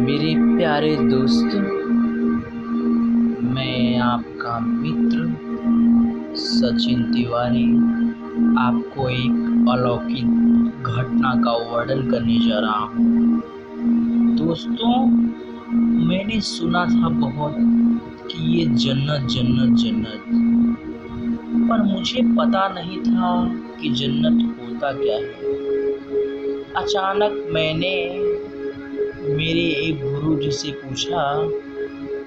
मेरे प्यारे दोस्त, मैं आपका मित्र सचिन तिवारी आपको एक अलौकिक घटना का वर्णन करने जा रहा हूँ। दोस्तों, मैंने सुना था बहुत कि ये जन्नत जन्नत जन्नत, पर मुझे पता नहीं था कि जन्नत होता क्या है। अचानक मैंने मेरे एक गुरुजी से पूछा,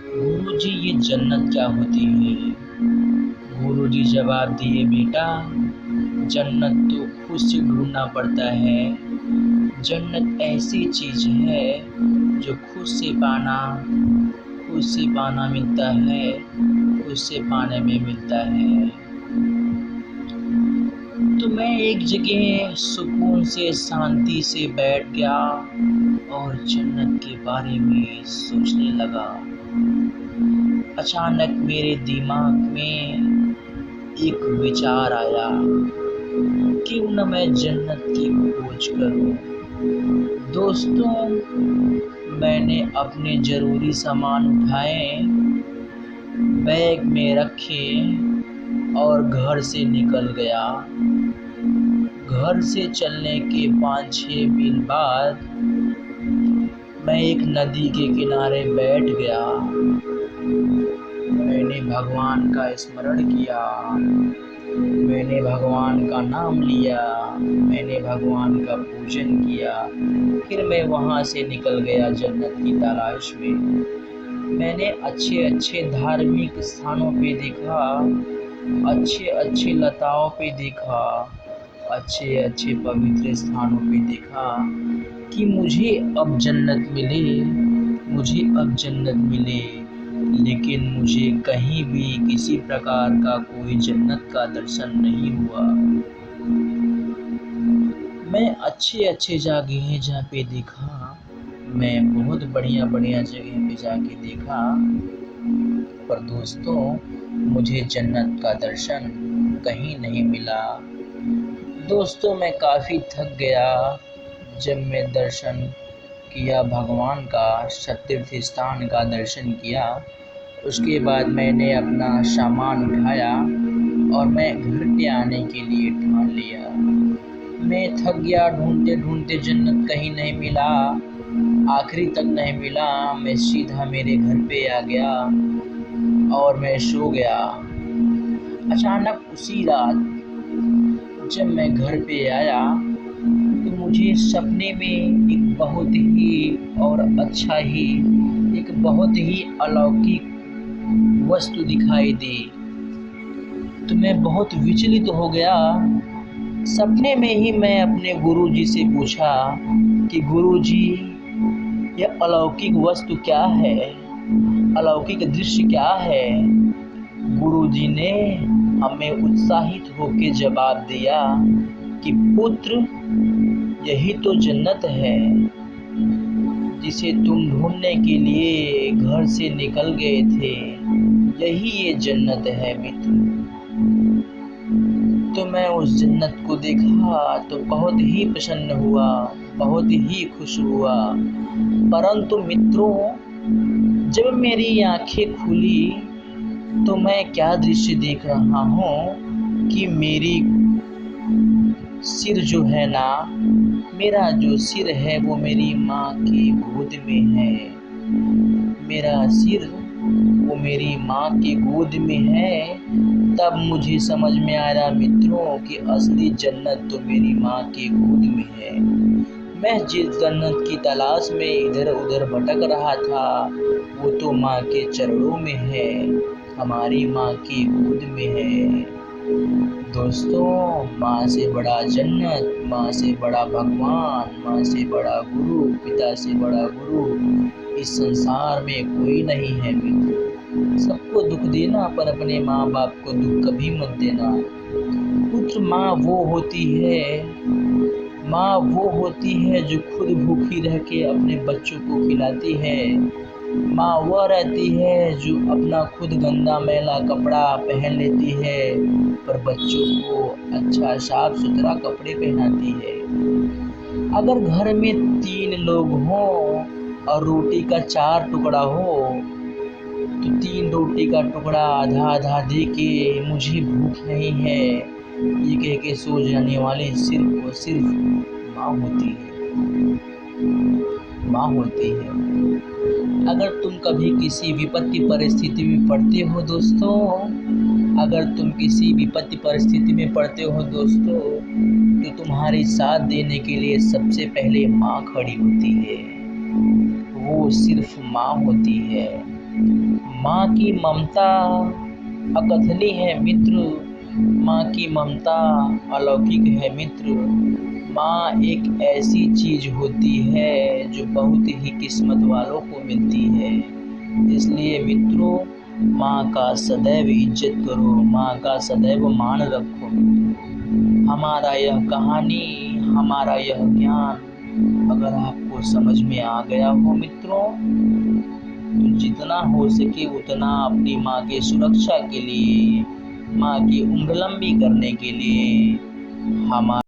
गुरुजी ये जन्नत क्या होती है? गुरुजी जवाब दिए, बेटा जन्नत तो खुद से ढूंढना पड़ता है। जन्नत ऐसी चीज है जो खुद से पाना मिलता है, खुद से पाने में मिलता है। तो मैं एक जगह सुकून से शांति से बैठ गया और जन्नत के बारे में सोचने लगा। अचानक मेरे दिमाग में एक विचार आया, क्यों न मैं जन्नत की खोज करूं। दोस्तों, मैंने अपने जरूरी सामान उठाए, बैग में रखे और घर से निकल गया। घर से चलने के 5-6 मील बाद मैं एक नदी के किनारे बैठ गया। मैंने भगवान का स्मरण किया, मैंने भगवान का नाम लिया, मैंने भगवान का पूजन किया। फिर मैं वहाँ से निकल गया जन्नत की तलाश में। मैंने अच्छे अच्छे धार्मिक स्थानों पे देखा, अच्छे अच्छे लताओं पे देखा, अच्छे अच्छे पवित्र स्थानों पे देखा कि मुझे अब जन्नत मिले, लेकिन मुझे कहीं भी किसी प्रकार का कोई जन्नत का दर्शन नहीं हुआ। मैं अच्छे अच्छे जगह जहाँ पे देखा, मैं बहुत बढ़िया बढ़िया जगह पे जाके देखा, पर दोस्तों मुझे जन्नत का दर्शन कहीं नहीं मिला। दोस्तों, मैं काफ़ी थक गया जब मैं दर्शन किया भगवान का, सतीर्थ स्थान का दर्शन किया। उसके बाद मैंने अपना सामान उठाया और मैं घर पे आने के लिए ठान लिया। मैं थक गया, ढूंढते ढूंढते जन्नत कहीं नहीं मिला, आखिरी तक नहीं मिला। मैं सीधा मेरे घर पे आ गया और मैं सो गया। अचानक उसी रात जब मैं घर पे आया तो मुझे सपने में एक बहुत ही अलौकिक वस्तु दिखाई दी। तो मैं बहुत विचलित हो गया। सपने में ही मैं अपने गुरुजी से पूछा कि गुरुजी यह अलौकिक वस्तु क्या है, अलौकिक दृश्य क्या है? गुरुजी ने हमें उत्साहित होकर जवाब दिया कि पुत्र, यही तो जन्नत है जिसे तुम ढूंढने के लिए घर से निकल गए थे। यही ये जन्नत है मित्र। तो मैं उस जन्नत को देखा तो बहुत ही प्रसन्न हुआ, बहुत ही खुश हुआ। परंतु मित्रों, जब मेरी आंखें खुली तो मैं क्या दृश्य देख रहा हूँ कि मेरी सिर जो है ना, मेरा जो सिर है वो मेरी माँ की गोद में है। मेरा सिर वो मेरी माँ की गोद में है। तब मुझे समझ में आया मित्रों कि असली जन्नत तो मेरी माँ की गोद में है। मैं जिस जन्नत की तलाश में इधर उधर भटक रहा था वो तो माँ के चरणों में है, हमारी माँ की गोद में है। दोस्तों, माँ से बड़ा जन्नत, माँ से बड़ा भगवान, माँ से बड़ा गुरु, पिता से बड़ा गुरु इस संसार में कोई नहीं है मित्र। सबको दुख देना पर अपने माँ बाप को दुख कभी मत देना। पुत्र, माँ वो होती है जो खुद भूखी रह के अपने बच्चों को खिलाती है। माँ वह रहती है जो अपना खुद गंदा मैला कपड़ा पहन लेती है पर बच्चों को अच्छा साफ सुथरा कपड़े पहनाती है। अगर घर में 3 लोग हों और रोटी का 4 टुकड़ा हो तो 3 रोटी का टुकड़ा आधा आधा दे के मुझे भूख नहीं है ये कह के सो जाने वाली सिर्फ और सिर्फ माँ होती है, माँ होती है। अगर तुम कभी किसी विपत्ति परिस्थिति में पड़ते हो दोस्तों, अगर तुम किसी विपत्ति परिस्थिति में पड़ते हो दोस्तों, तो तुम्हारे साथ देने के लिए सबसे पहले माँ खड़ी होती है, वो सिर्फ माँ होती है। माँ की ममता अकथनीय है मित्र, माँ की ममता अलौकिक है मित्र। माँ एक ऐसी चीज होती है जो बहुत ही किस्मत वालों को मिलती है। इसलिए मित्रों, माँ का सदैव इज्जत करो, माँ का सदैव मान रखो। हमारा यह कहानी, हमारा यह ज्ञान अगर आपको समझ में आ गया हो मित्रों, तो जितना हो सके उतना अपनी माँ की सुरक्षा के लिए, माँ की उम्र लंबी करने के लिए हमारा